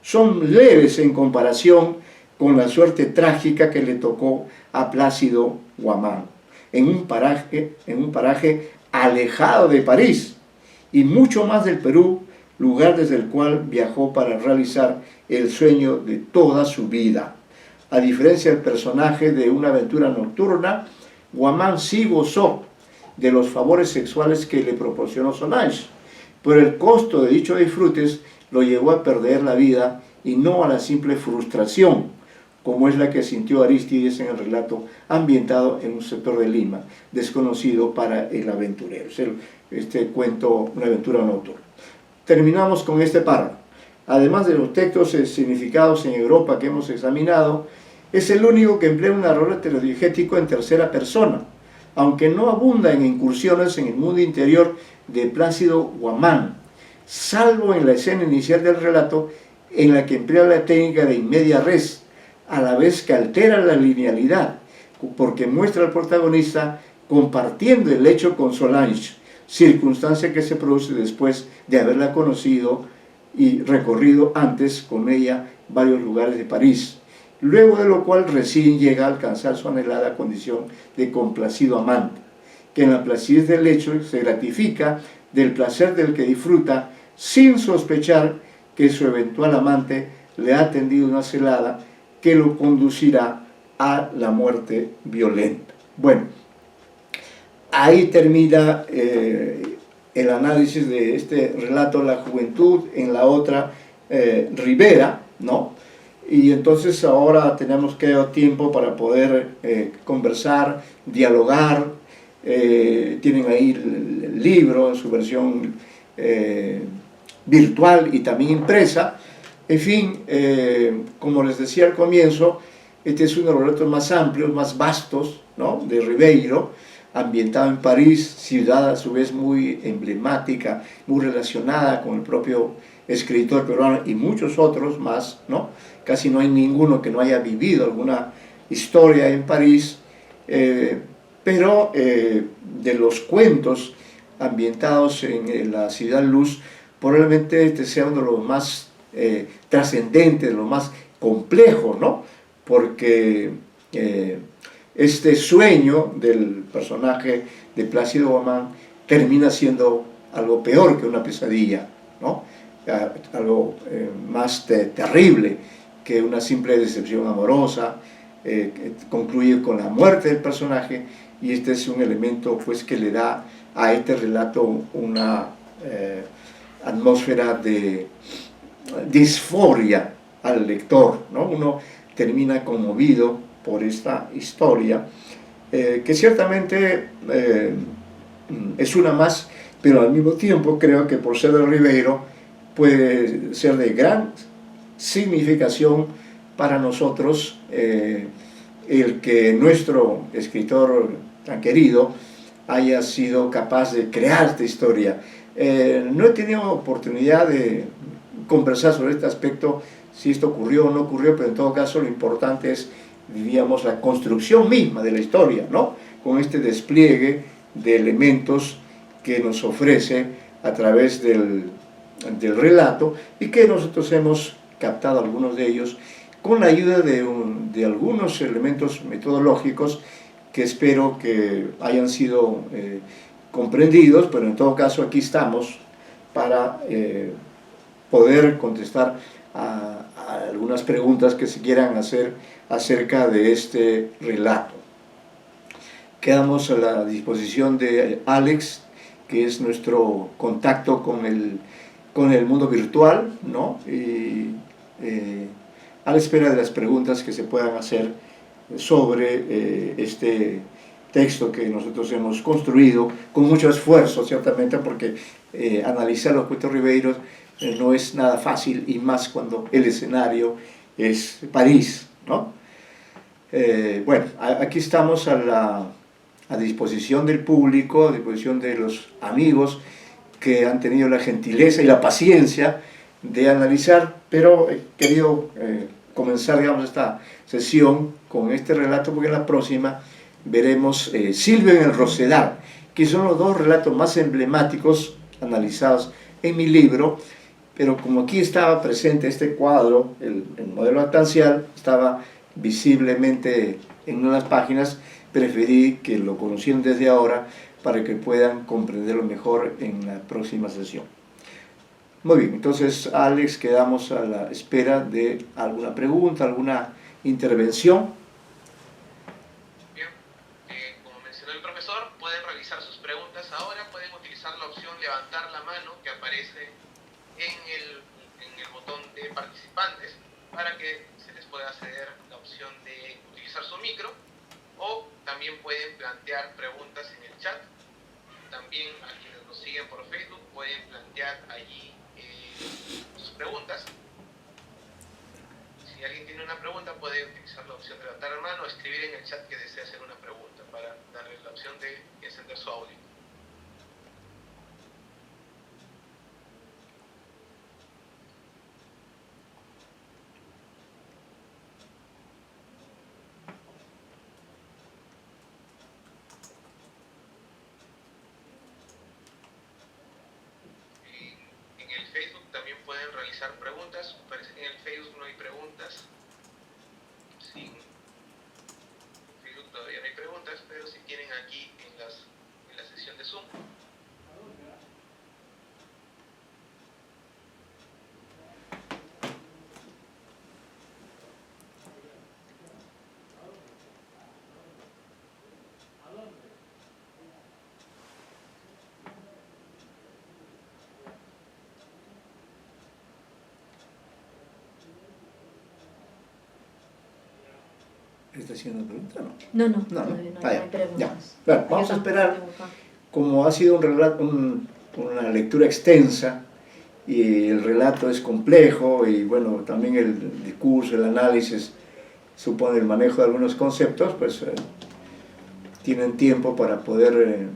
son leves en comparación con la suerte trágica que le tocó a Plácido Guamán, en un paraje alejado de París y mucho más del Perú, lugar desde el cual viajó para realizar el sueño de toda su vida. A diferencia del personaje de Una aventura nocturna, Guamán sí gozó de los favores sexuales que le proporcionó Solange, pero el costo de dichos disfrutes lo llevó a perder la vida y no a la simple frustración, como es la que sintió Arístides en el relato ambientado en un sector de Lima, desconocido para el aventurero. Es este cuento, Una aventura nocturna. Terminamos con este párrafo. Además de los textos significados en Europa que hemos examinado, es el único que emplea un narrador heterodiegético en tercera persona, aunque no abunda en incursiones en el mundo interior de Plácido Guamán, salvo en la escena inicial del relato en la que emplea la técnica de in media res, a la vez que altera la linealidad, porque muestra al protagonista compartiendo el hecho con Solange, circunstancia que se produce después de haberla conocido y recorrido antes con ella varios lugares de París, luego de lo cual recién llega a alcanzar su anhelada condición de complacido amante, que en la placidez del hecho se gratifica del placer del que disfruta sin sospechar que su eventual amante le ha tendido una celada que lo conducirá a la muerte violenta. Bueno, ahí termina el análisis de este relato, La juventud, en la otra Rivera, ¿no? Y entonces ahora tenemos que dar tiempo para poder conversar, dialogar. Tienen ahí el libro en su versión virtual y también impresa. En fin, como les decía al comienzo, este es uno de los relatos más amplios, más vastos, ¿no?, de Ribeiro, ambientado en París, ciudad a su vez muy emblemática, muy relacionada con el propio escritor peruano y muchos otros más, ¿no? Casi no hay ninguno que no haya vivido alguna historia en París, pero de los cuentos ambientados en la Ciudad Luz, probablemente este sea uno de los más trascendentes, de los más complejos, ¿no? Porque este sueño del personaje de Plácido Guamán termina siendo algo peor que una pesadilla, ¿no? Algo más terrible que una simple decepción amorosa, que concluye con la muerte del personaje, y este es un elemento pues que le da a este relato una atmósfera de disforia al lector, ¿no? Uno termina conmovido por esta historia, que ciertamente es una más, pero al mismo tiempo creo que por ser de Ribeiro puede ser de gran significación para nosotros el que nuestro escritor tan querido haya sido capaz de crear esta historia. No he tenido oportunidad de conversar sobre este aspecto, si esto ocurrió o no ocurrió, pero en todo caso lo importante es, diríamos, la construcción misma de la historia, ¿no? Con este despliegue de elementos que nos ofrece a través del relato, y que nosotros hemos captado algunos de ellos con la ayuda de algunos elementos metodológicos que espero que hayan sido comprendidos, pero en todo caso aquí estamos para poder contestar a algunas preguntas que se quieran hacer acerca de este relato. Quedamos a la disposición de Alex, que es nuestro contacto con el mundo virtual, ¿no? Y a la espera de las preguntas que se puedan hacer sobre este texto que nosotros hemos construido con mucho esfuerzo, ciertamente, porque analizar los cuentos ribeiros no es nada fácil, y más cuando el escenario es París, ¿no? Bueno, aquí estamos a disposición del público, a disposición de los amigos que han tenido la gentileza y la paciencia de analizar, pero he querido comenzar, digamos, esta sesión con este relato, porque en la próxima veremos Silvio en el Rosedal, que son los dos relatos más emblemáticos analizados en mi libro, pero como aquí estaba presente este cuadro, el modelo lactancial, estaba visiblemente en unas páginas, preferí que lo conocieran desde ahora para que puedan comprenderlo mejor en la próxima sesión. Muy bien, entonces Alex, quedamos a la espera de alguna pregunta, alguna intervención. Bien, como mencionó el profesor, pueden realizar sus preguntas ahora, pueden utilizar la opción levantar la mano que aparece en el botón de participantes para que se les pueda acceder la opción de utilizar su micro, o también pueden plantear preguntas en el chat. También a quienes nos siguen por Facebook pueden plantear allí sus preguntas. Si alguien tiene una pregunta puede utilizar la opción de levantar la mano o escribir en el chat que desea hacer una pregunta para darles la opción de encender su audio. En el Facebook también pueden realizar preguntas. Parece que en el Facebook no hay preguntas. Sí, en Facebook todavía no hay preguntas, pero sí tienen aquí en la sesión de Zoom. ¿Está haciendo pregunta? No, No, todavía no hay hay preguntas. ya. Bueno, vamos a esperar. Como ha sido un relato, una lectura extensa y el relato es complejo y bueno, también el discurso, el análisis supone el manejo de algunos conceptos, pues tienen tiempo para poder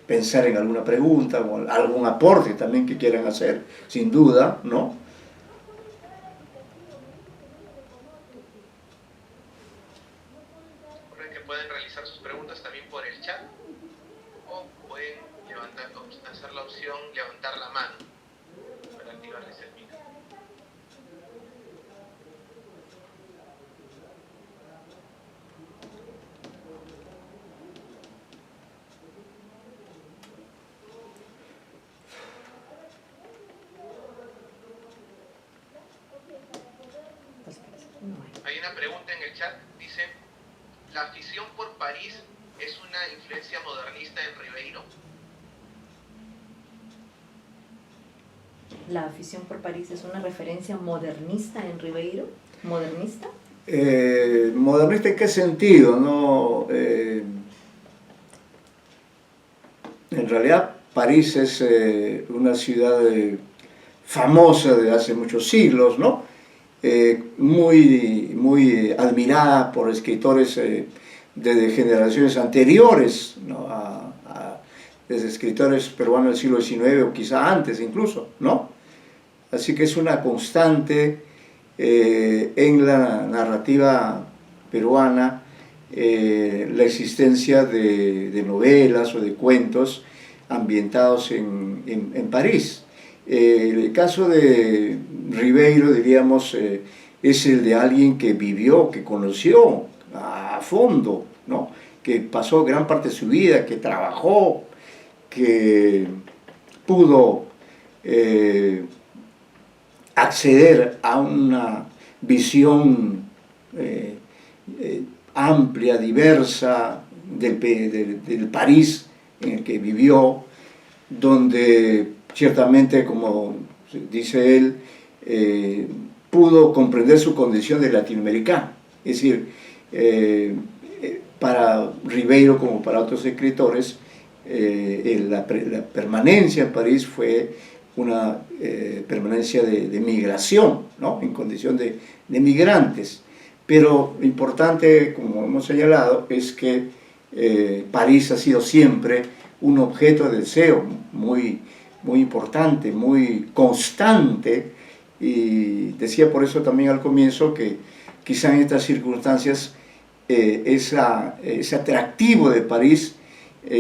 pensar en alguna pregunta o algún aporte también que quieran hacer, sin duda, ¿no? Recuerden que pueden realizar sus preguntas también por el chat o pueden hacer la opción levantar la mano para activarles el micro. Hay una pregunta en el chat, dice: ¿la afición por París es una influencia modernista en Ribeiro? ¿La afición por París es una referencia modernista en Ribeiro? ¿Modernista? ¿Modernista en qué sentido? No, en realidad París es una ciudad famosa de hace muchos siglos, ¿no? Muy admirada por escritores de generaciones anteriores, ¿no? Desde escritores peruanos del siglo XIX o quizá antes incluso, ¿no? Así que es una constante en la narrativa peruana la existencia de novelas o de cuentos ambientados en París. El caso de Ribeiro, diríamos, es el de alguien que vivió, que conoció a fondo, ¿no? Que pasó gran parte de su vida, que trabajó, que pudo acceder a una visión amplia, diversa del París en el que vivió, donde ciertamente, como dice él, pudo comprender su condición de latinoamericano. Es decir, para Ribeiro, como para otros escritores, la permanencia en París fue una permanencia de migración, ¿no? En condición de migrantes. Pero lo importante, como hemos señalado, es que París ha sido siempre un objeto de deseo muy importante, muy constante, y decía por eso también al comienzo que quizá en estas circunstancias ese atractivo de París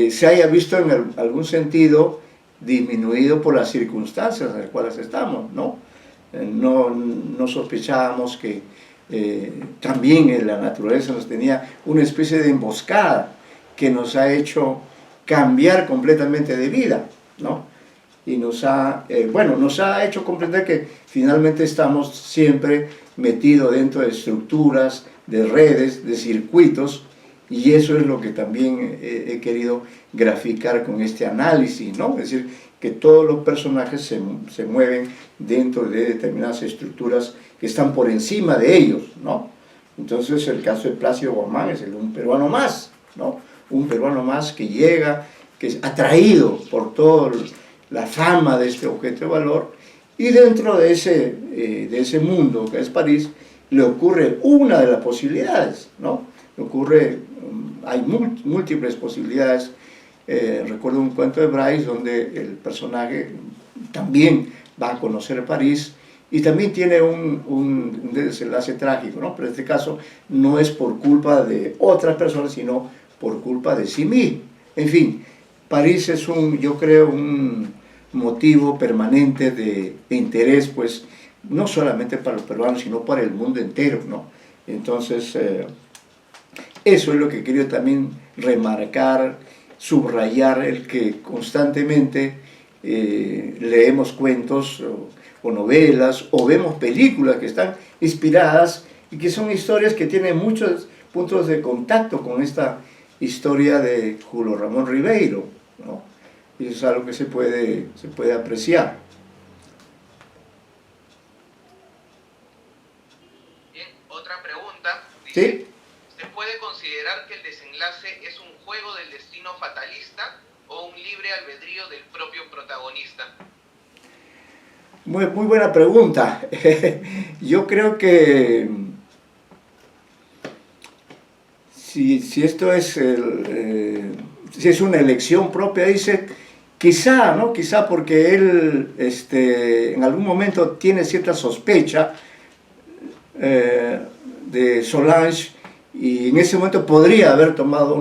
se haya visto en algún sentido disminuido por las circunstancias en las cuales estamos, ¿no? No sospechábamos que también en la naturaleza nos tenía una especie de emboscada que nos ha hecho cambiar completamente de vida, ¿no? Y nos ha hecho comprender que finalmente estamos siempre metidos dentro de estructuras, de redes, de circuitos, y eso es lo que también he querido graficar con este análisis, ¿no? Es decir, que todos los personajes se mueven dentro de determinadas estructuras que están por encima de ellos, ¿no? Entonces el caso de Plácido Guamán es el de un peruano más, ¿no? Un peruano más que llega, que es atraído por toda la fama de este objeto de valor, y dentro de ese mundo que es París, le ocurre una de las posibilidades, ¿no? Hay múltiples posibilidades. Recuerdo un cuento de Bryce donde el personaje también va a conocer París y también tiene un desenlace trágico, ¿no? Pero en este caso no es por culpa de otras personas, sino por culpa de sí mismo. En fin, París es yo creo, un motivo permanente de interés, pues, no solamente para los peruanos, sino para el mundo entero, ¿no? Entonces, eso es lo que quería también remarcar, subrayar, el que constantemente leemos cuentos o novelas, o vemos películas que están inspiradas y que son historias que tienen muchos puntos de contacto con esta historia de Julio Ramón Ribeiro, ¿no? Y eso es algo que se puede apreciar. Bien, otra pregunta. Dice, ¿Sí? ¿se puede considerar que el desenlace es un juego del destino fatalista o un libre albedrío del propio protagonista? Muy buena pregunta. Yo creo que si esto es si es una elección propia, dice, quizá, ¿no? Quizá porque él en algún momento tiene cierta sospecha de Solange, y en ese momento podría haber tomado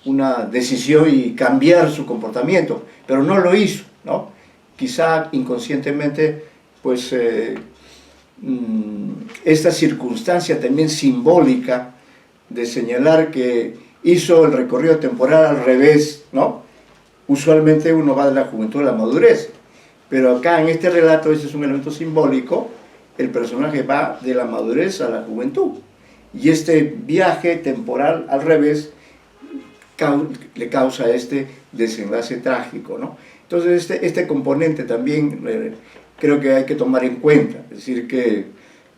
una decisión y cambiar su comportamiento, pero no lo hizo, ¿no? Quizá inconscientemente, pues esta circunstancia también simbólica de señalar que hizo el recorrido temporal al revés, ¿no? Usualmente uno va de la juventud a la madurez, pero acá en este relato, ese es un elemento simbólico, el personaje va de la madurez a la juventud, y este viaje temporal al revés le causa este desenlace trágico, ¿no? Entonces este componente también creo que hay que tomar en cuenta, es decir que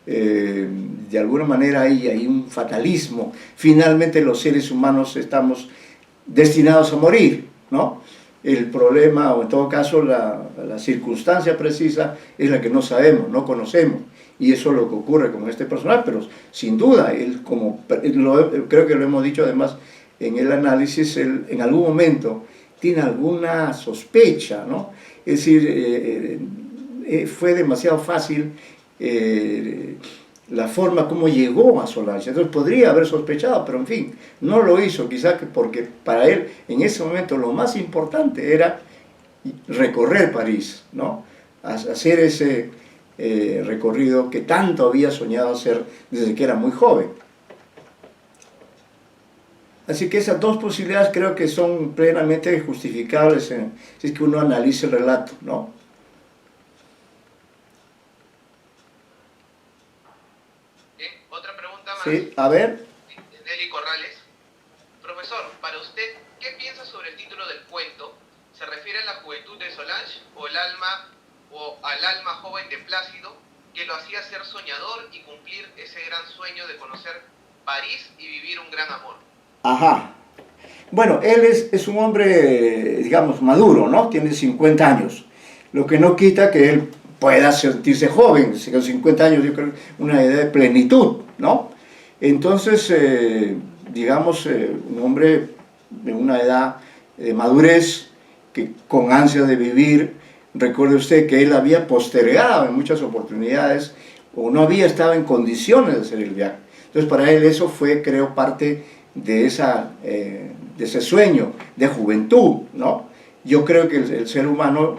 de alguna manera hay un fatalismo. Finalmente los seres humanos estamos destinados a morir, ¿no? El problema, o en todo caso la circunstancia precisa, es la que no sabemos, no conocemos, y eso es lo que ocurre con este personaje. Pero sin duda, creo que lo hemos dicho además en el análisis, él en algún momento tiene alguna sospecha, ¿no? Es decir, fue demasiado fácil la forma como llegó a Solange. Entonces podría haber sospechado, pero en fin, no lo hizo, quizá porque para él en ese momento lo más importante era recorrer París, ¿no? Hacer ese recorrido que tanto había soñado hacer desde que era muy joven. Así que esas dos posibilidades creo que son plenamente justificables si es que uno analiza el relato, ¿no? Bien, otra pregunta más. Sí, a ver. Nelly Corrales. Profesor, para usted, ¿qué piensa sobre el título del cuento? ¿Se refiere a la juventud de Solange o al alma joven de Plácido, que lo hacía ser soñador y cumplir ese gran sueño de conocer París y vivir un gran amor? Ajá. Bueno, él es un hombre, digamos, maduro, ¿no? Tiene 50 años, lo que no quita que él pueda sentirse joven. Con 50 años yo creo una idea de plenitud, ¿no? Entonces, digamos, un hombre de una edad de madurez, que con ansia de vivir. Recuerde usted que él había postergado en muchas oportunidades, o no había estado en condiciones de hacer el viaje. Entonces para él eso fue, creo, parte de ese sueño de juventud, ¿no? Yo creo que el ser humano,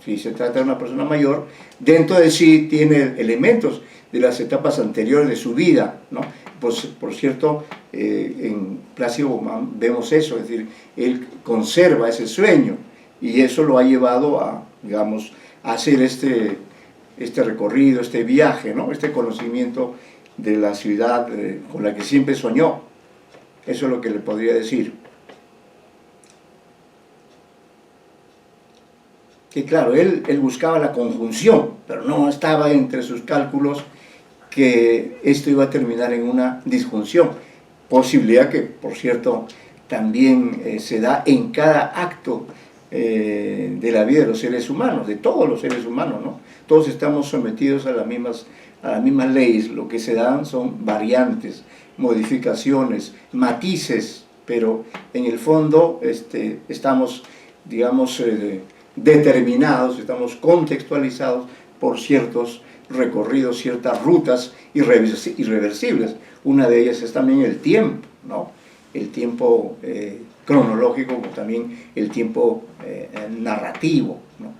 si se trata de una persona mayor, dentro de sí tiene elementos de las etapas anteriores de su vida, ¿no? Pues, por cierto, en Plácido Guzmán vemos eso, es decir, él conserva ese sueño y eso lo ha llevado a, digamos, a hacer este recorrido, este viaje, ¿no? Este conocimiento de la ciudad con la que siempre soñó. Eso es lo que le podría decir. Que claro, él buscaba la conjunción, pero no estaba entre sus cálculos que esto iba a terminar en una disjunción, posibilidad que, por cierto, también se da en cada acto de la vida de los seres humanos, de todos los seres humanos, ¿no? Todos estamos sometidos a las mismas leyes, lo que se dan son variantes, modificaciones, matices, pero en el fondo estamos, digamos, determinados, estamos contextualizados por ciertos recorridos, ciertas rutas irreversibles. Una de ellas es también el tiempo, ¿no? El tiempo cronológico, como también el tiempo narrativo, ¿no?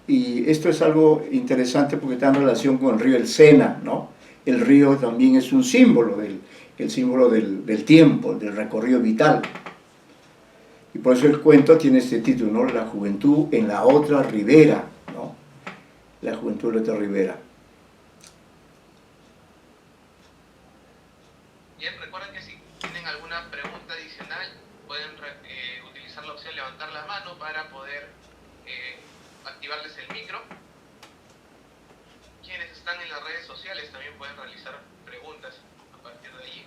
Y esto es algo interesante porque está en relación con el río El Sena, ¿no? El río también es un símbolo, el símbolo del tiempo, del recorrido vital. Y por eso el cuento tiene este título, ¿no? La juventud en la otra ribera, ¿no? La juventud en la otra ribera. Bien, recuerden que si tienen alguna pregunta adicional, pueden utilizar la opción levantar la mano para poder activarles el micro. Quienes están en las redes sociales también pueden realizar preguntas a partir de allí.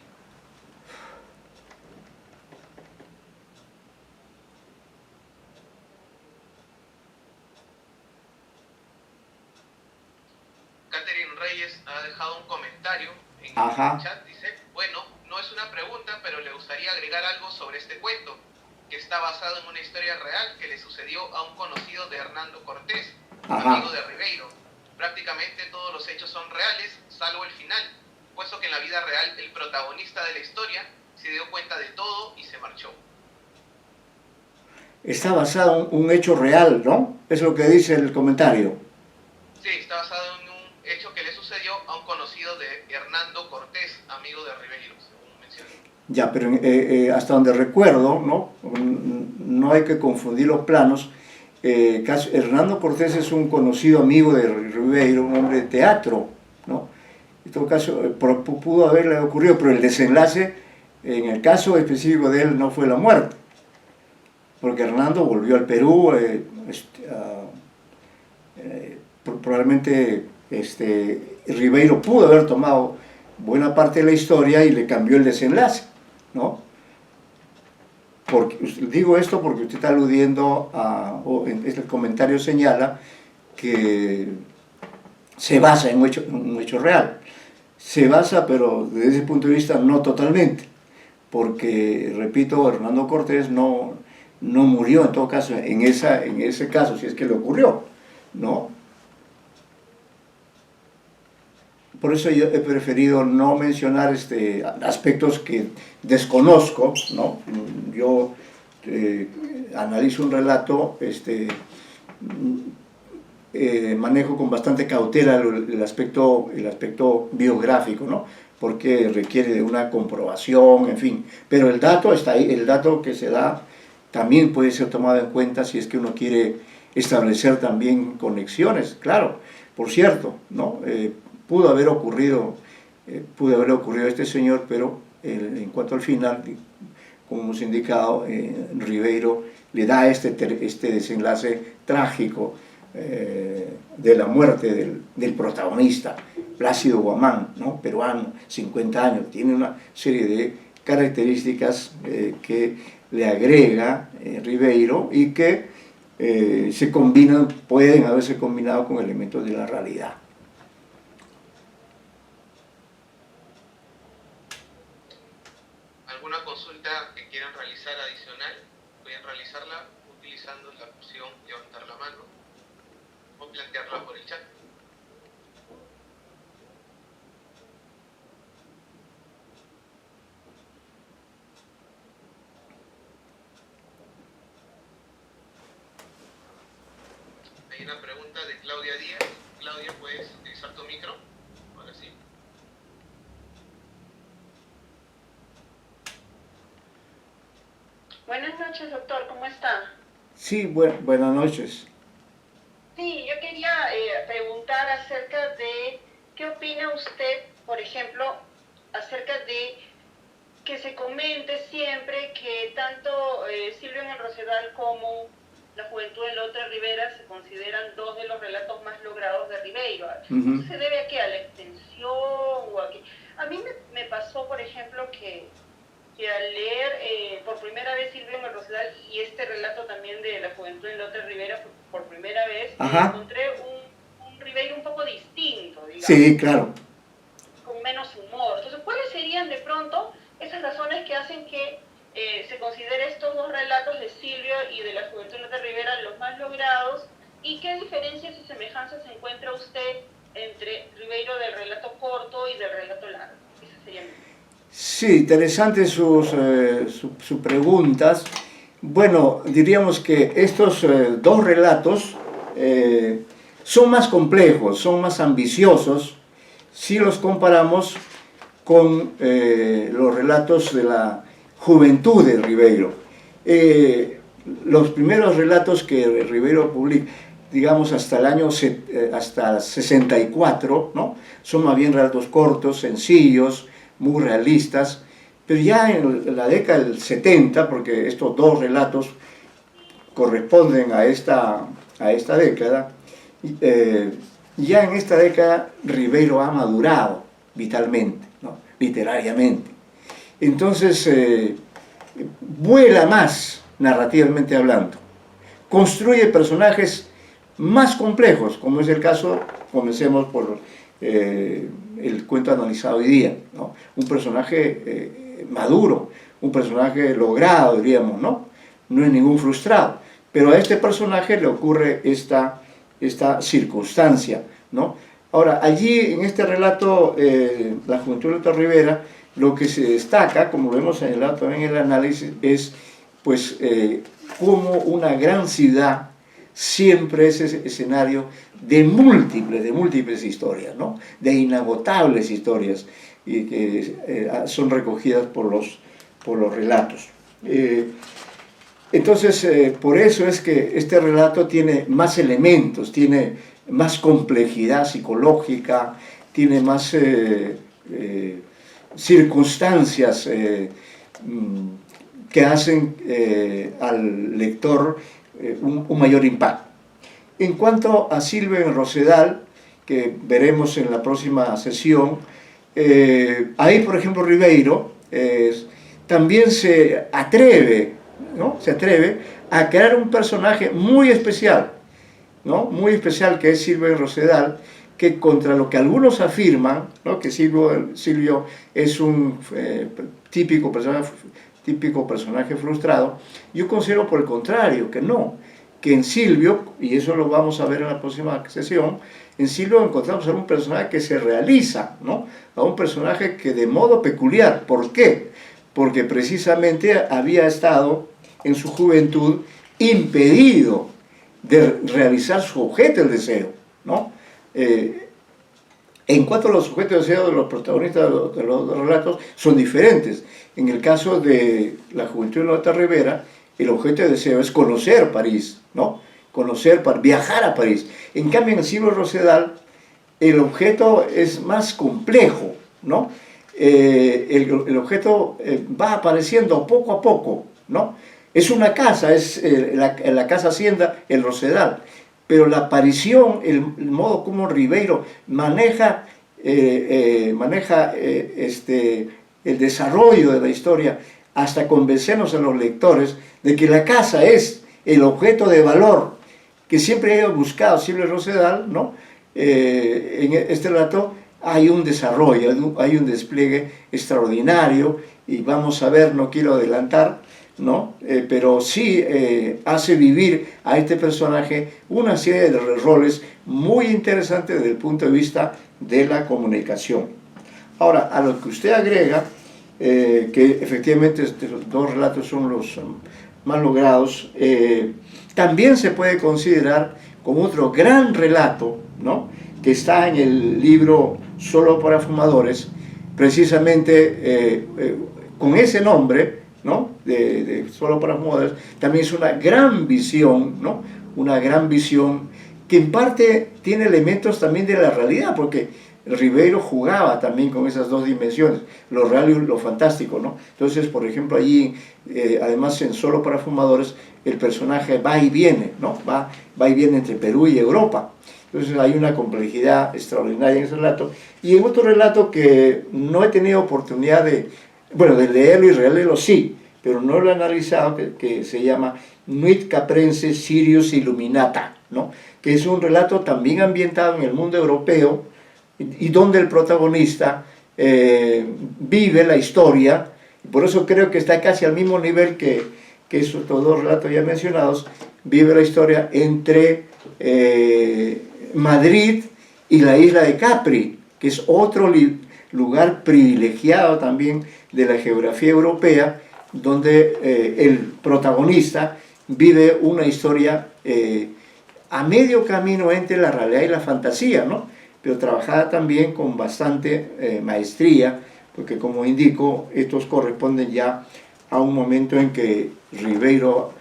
Catherine Reyes ha dejado un comentario en el chat, dice, bueno, no es una pregunta, pero le gustaría agregar algo sobre este cuento, que está basado en una historia real que le sucedió a un conocido de Hernando Cortés, amigo de Ribeiro. Prácticamente todos los hechos son reales, salvo el final, puesto que en la vida real el protagonista de la historia se dio cuenta de todo y se marchó. Está basado en un hecho real, ¿no? Es lo que dice el comentario. Sí, está basado en un hecho que le sucedió a un conocido de Hernando Cortés, amigo de Ribeiro, según mencioné. Ya, pero hasta donde recuerdo, ¿no? No hay que confundir los planos. Hernando Cortés es un conocido amigo de Ribeiro, un hombre de teatro, ¿no? En todo caso, pudo haberle ocurrido, pero el desenlace, en el caso específico de él, no fue la muerte, porque Hernando volvió al Perú, probablemente Ribeiro pudo haber tomado buena parte de la historia y le cambió el desenlace, ¿no? Porque, digo esto porque usted está aludiendo el comentario señala que se basa en un hecho real. Se basa, pero desde ese punto de vista no totalmente, porque, repito, Hernando Cortés no murió en todo caso, en ese caso, si es que le ocurrió, ¿no? Por eso yo he preferido no mencionar aspectos que desconozco, ¿no? Yo analizo un relato, manejo con bastante cautela el aspecto biográfico, ¿no? Porque requiere de una comprobación, en fin. Pero el dato está ahí, el dato que se da también puede ser tomado en cuenta si es que uno quiere establecer también conexiones, claro. Por cierto, ¿no? Pudo haber ocurrido a este señor, pero en cuanto al final, como hemos indicado, Ribeiro le da este desenlace trágico de la muerte del protagonista, Plácido Guamán, ¿no? Peruano, 50 años, tiene una serie de características que le agrega Ribeiro y que pueden haberse combinado con elementos de la realidad. ¿Alguna consulta que quieran realizar adicional? Pueden realizarla utilizando la opción levantar la mano o plantearla por el chat. una pregunta de Claudia Díaz. Claudia, ¿puedes utilizar tu micro? Ahora sí. Buenas noches, doctor, ¿cómo está? Sí, buenas noches. Sí, yo quería preguntar acerca de qué opina usted, por ejemplo, acerca de que se comente siempre que tanto Silvio en el Rosedal como La Juventud en la Otra Ribera se consideran dos de los relatos más logrados de Ribeiro. ¿Eso se debe a qué? ¿A la extensión o a qué? A mí me pasó, por ejemplo, que al leer por primera vez Silvio en el Rosedal y este relato también de La Juventud en la Otra Ribera por primera vez, encontré un Ribeiro un poco distinto, digamos. Sí, claro. Con menos humor. Entonces, ¿cuáles serían de pronto esas razones que hacen que se considere estos dos relatos de Silvio y de La Juventud en la Otra Ribera los más logrados? ¿Y qué diferencias y semejanzas encuentra usted entre Ribeiro del relato corto y del relato largo? Esa sería mi... Sí, interesantes sus preguntas. Bueno, diríamos que estos dos relatos son más complejos, son más ambiciosos si los comparamos con los relatos de la juventud de Ribeiro. Los primeros relatos que Ribeiro publica, digamos hasta el año hasta 64, ¿no? Son más bien relatos cortos, sencillos, muy realistas, pero ya en la década del 70, porque estos dos relatos corresponden a esta década, ya en esta década Ribeiro ha madurado vitalmente, ¿no? Literariamente. Entonces, vuela más narrativamente hablando, construye personajes más complejos, como es el caso, comencemos por el cuento analizado hoy día, ¿no? Un personaje maduro, un personaje logrado, diríamos, ¿no? No es ningún frustrado, pero a este personaje le ocurre esta circunstancia, ¿no? Ahora, allí en este relato, La Juventud de la Otra Ribera, lo que se destaca, como vemos en el análisis, es pues cómo una gran ciudad siempre es ese escenario de múltiples historias, ¿no? De inagotables historias y que son recogidas por los relatos. Entonces, por eso es que este relato tiene más elementos, tiene más complejidad psicológica, tiene más circunstancias que hacen al lector un mayor impacto. En cuanto a Silvio en el Rosedal, que veremos en la próxima sesión, ahí, por ejemplo, Ribeiro también se atreve, ¿no? Se atreve a crear un personaje muy especial, ¿no? Muy especial, que es Silvio en Rosedal, que contra lo que algunos afirman, ¿no? Que Silvio es un típico personaje frustrado, yo considero por el contrario, que no, que en Silvio, y eso lo vamos a ver en la próxima sesión, en Silvio encontramos a un personaje que se realiza, ¿no? A un personaje que de modo peculiar. ¿Por qué? Porque precisamente había estado en su juventud impedido de realizar su objeto del deseo, ¿no? En cuanto a los objetos de deseo de los protagonistas de los relatos, son diferentes. En el caso de La Juventud en la Otra Ribera, el objeto de deseo es conocer París, ¿no? Viajar a París. En cambio, en Silvio Rosedal, el objeto es más complejo, ¿no? El objeto va apareciendo poco a poco, ¿no? Es una casa, es la casa hacienda, el Rosedal, pero la aparición, el modo como Ribeiro maneja el desarrollo de la historia hasta convencernos a los lectores de que la casa es el objeto de valor que siempre ha buscado Silvio Rosedal, ¿no? En este relato hay un desarrollo, hay un despliegue extraordinario, y vamos a ver, no quiero adelantar, ¿no? Pero sí hace vivir a este personaje una serie de roles muy interesantes desde el punto de vista de la comunicación. Ahora, a lo que usted agrega, que efectivamente estos dos relatos son los más logrados, también se puede considerar con otro gran relato, ¿no?, que está en el libro Solo para Fumadores, precisamente con ese nombre, ¿no?, de Solo para Fumadores. También es una gran visión, ¿no?, una gran visión que en parte tiene elementos también de la realidad, porque Ribeiro jugaba también con esas dos dimensiones, lo real y lo fantástico, ¿no? Entonces, por ejemplo, allí, además en Solo para Fumadores, el personaje va y viene, ¿no? Va y viene entre Perú y Europa. Entonces hay una complejidad extraordinaria en ese relato. Y en otro relato que no he tenido oportunidad de leerlo y releerlo, sí, pero no lo he analizado, que se llama Nuit Caprense Sirius Illuminata, ¿no?, que es un relato también ambientado en el mundo europeo, y donde el protagonista vive la historia, y por eso creo que está casi al mismo nivel que esos dos relatos ya mencionados, vive la historia entre Madrid y la isla de Capri, que es otro lugar privilegiado también de la geografía europea, donde el protagonista vive una historia a medio camino entre la realidad y la fantasía, ¿no?, pero trabajada también con bastante maestría, porque como indico, estos corresponden ya a un momento en que Ribeiro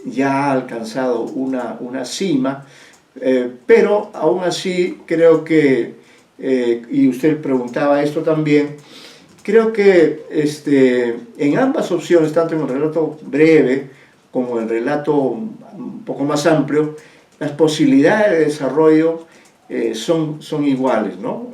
ya ha alcanzado una cima, pero aún así creo que, y usted preguntaba esto también, creo que en ambas opciones, tanto en el relato breve como en el relato un poco más amplio, las posibilidades de desarrollo son iguales, ¿no?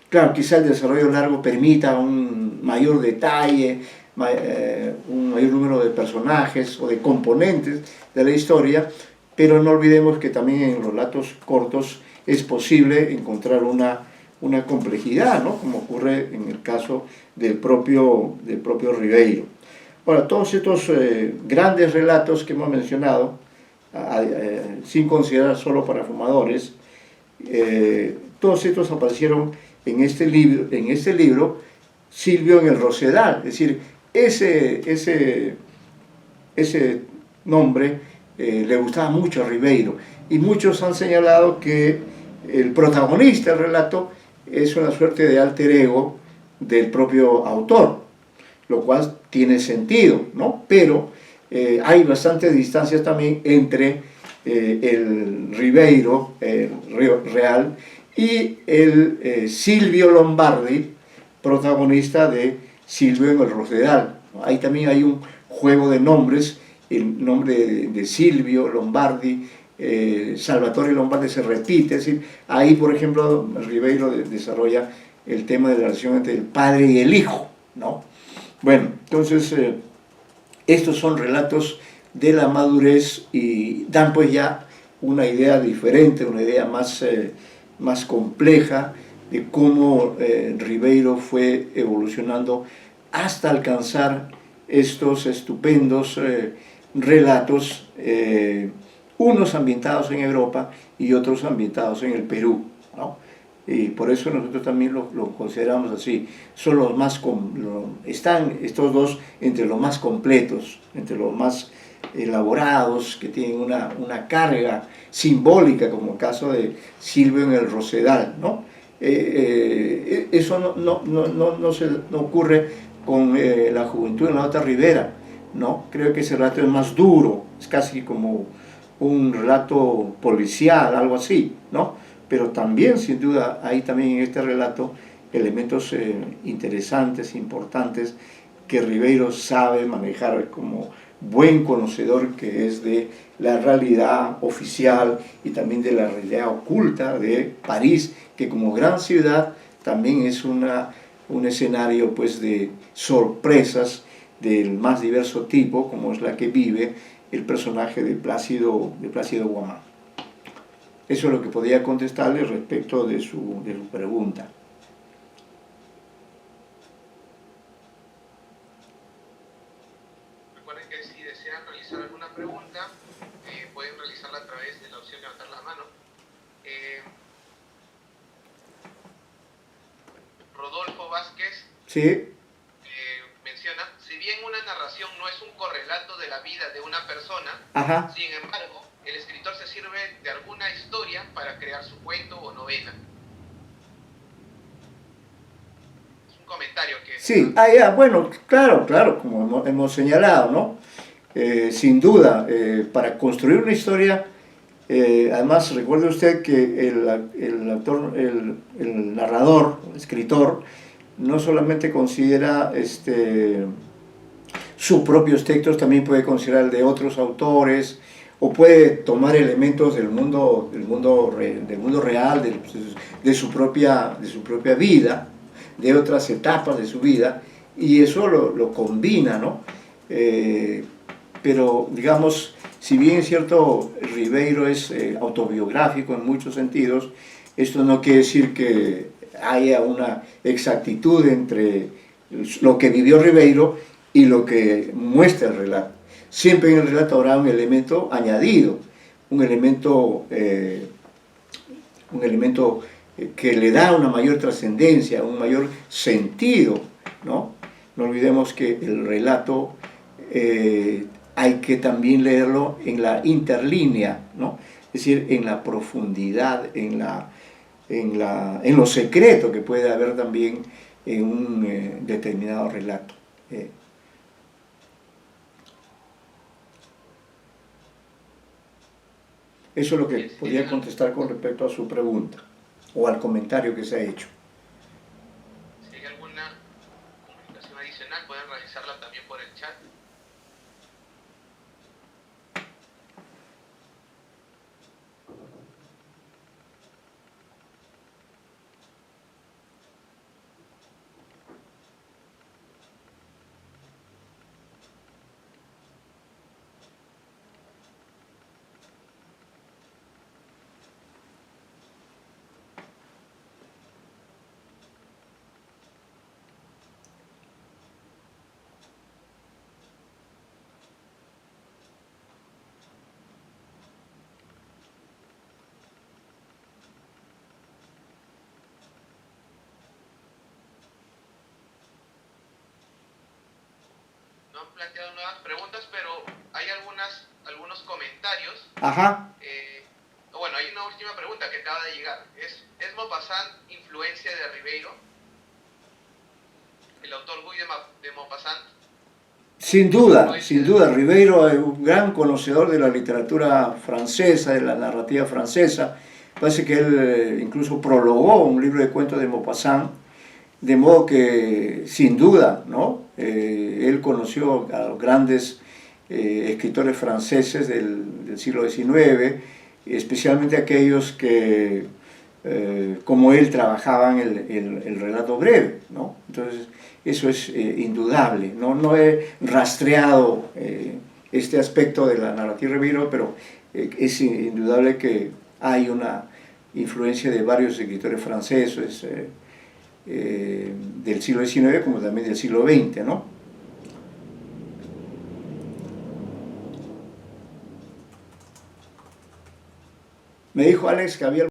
Claro, quizá el desarrollo largo permita un mayor detalle, un mayor número de personajes o de componentes de la historia, pero no olvidemos que también en los relatos cortos es posible encontrar una complejidad, ¿no?, como ocurre en el caso del propio Ribeiro. Ahora, todos estos grandes relatos que hemos mencionado, sin considerar Solo para Fumadores, todos estos aparecieron en este libro Silvio en el Rosedal, es decir, ese nombre le gustaba mucho a Ribeiro, y muchos han señalado que el protagonista del relato es una suerte de alter ego del propio autor, lo cual tiene sentido, ¿no?, pero hay bastantes distancias también entre el Ribeiro real y el Silvio Lombardi, protagonista de Silvio en el Rosedal. Ahí también hay un juego de nombres, el nombre de Silvio Lombardi, Salvatore Lombardi se repite, es decir, ahí por ejemplo Ribeiro desarrolla el tema de la relación entre el padre y el hijo, ¿no? Bueno, entonces estos son relatos de la madurez y dan pues ya una idea diferente, una idea más compleja de cómo Ribeiro fue evolucionando hasta alcanzar estos estupendos relatos, unos ambientados en Europa y otros ambientados en el Perú, ¿no? Y por eso nosotros también lo consideramos así. Son los más están estos dos entre los más completos, entre los más elaborados, que tienen una carga simbólica, como el caso de Silvio en el Rosedal, ¿no? Eso no ocurre con La Juventud en la otra ribera, ¿no? Creo que ese relato es más duro, es casi como un relato policial, algo así, ¿no? Pero también, sin duda, hay también en este relato elementos interesantes, importantes, que Ribeiro sabe manejar como buen conocedor que es de la realidad oficial y también de la realidad oculta de París, que como gran ciudad también es un escenario pues de sorpresas del más diverso tipo, como es la que vive el personaje de Plácido Guamán. Eso es lo que podía contestarle respecto de su pregunta. Recuerden que si desean realizar alguna pregunta, pueden realizarla a través de la opción levantar la mano. Rodolfo Vázquez ¿Sí? menciona, si bien una narración no es un correlato de la vida de una persona, Ajá. sin embargo, el escritor se sirve de alguna historia para crear su cuento o novela. Es un comentario que... Sí, ya, bueno, claro, claro, como hemos señalado, ¿no? Sin duda, para construir una historia, además recuerde usted que el narrador, el escritor, no solamente considera sus propios textos, también puede considerar el de otros autores, o puede tomar elementos del mundo real, de su propia vida, de otras etapas de su vida, y eso lo combina, ¿no? Pero, digamos, si bien es cierto, Ribeiro es autobiográfico en muchos sentidos, esto no quiere decir que haya una exactitud entre lo que vivió Ribeiro y lo que muestra el relato. Siempre en el relato habrá un elemento añadido, un elemento que le da una mayor trascendencia, un mayor sentido, ¿no? No olvidemos que el relato hay que también leerlo en la interlínea, ¿no? Es decir, en la profundidad, en lo secreto que puede haber también en un determinado relato. Eso es lo que podría contestar con respecto a su pregunta o al comentario que se ha hecho. Si hay alguna comunicación adicional, pueden realizarla también por el chat. No han planteado nuevas preguntas, pero hay algunos comentarios. Ajá. Bueno, hay una última pregunta que acaba de llegar. ¿Es Maupassant influencia de Ribeiro? ¿El autor Guy de Maupassant? Sin duda, Ribeiro es un gran conocedor de la literatura francesa, de la narrativa francesa. Parece que él incluso prologó un libro de cuentos de Maupassant, de modo que, sin duda, ¿no? Él conoció a los grandes escritores franceses del siglo XIX, especialmente aquellos que, como él, trabajaban el relato breve, ¿no? Entonces, eso es indudable. No he rastreado este aspecto de la narrativa Ribeiro, pero es indudable que hay una influencia de varios escritores franceses del siglo XIX como también del siglo XX, ¿no? Me dijo Alex que había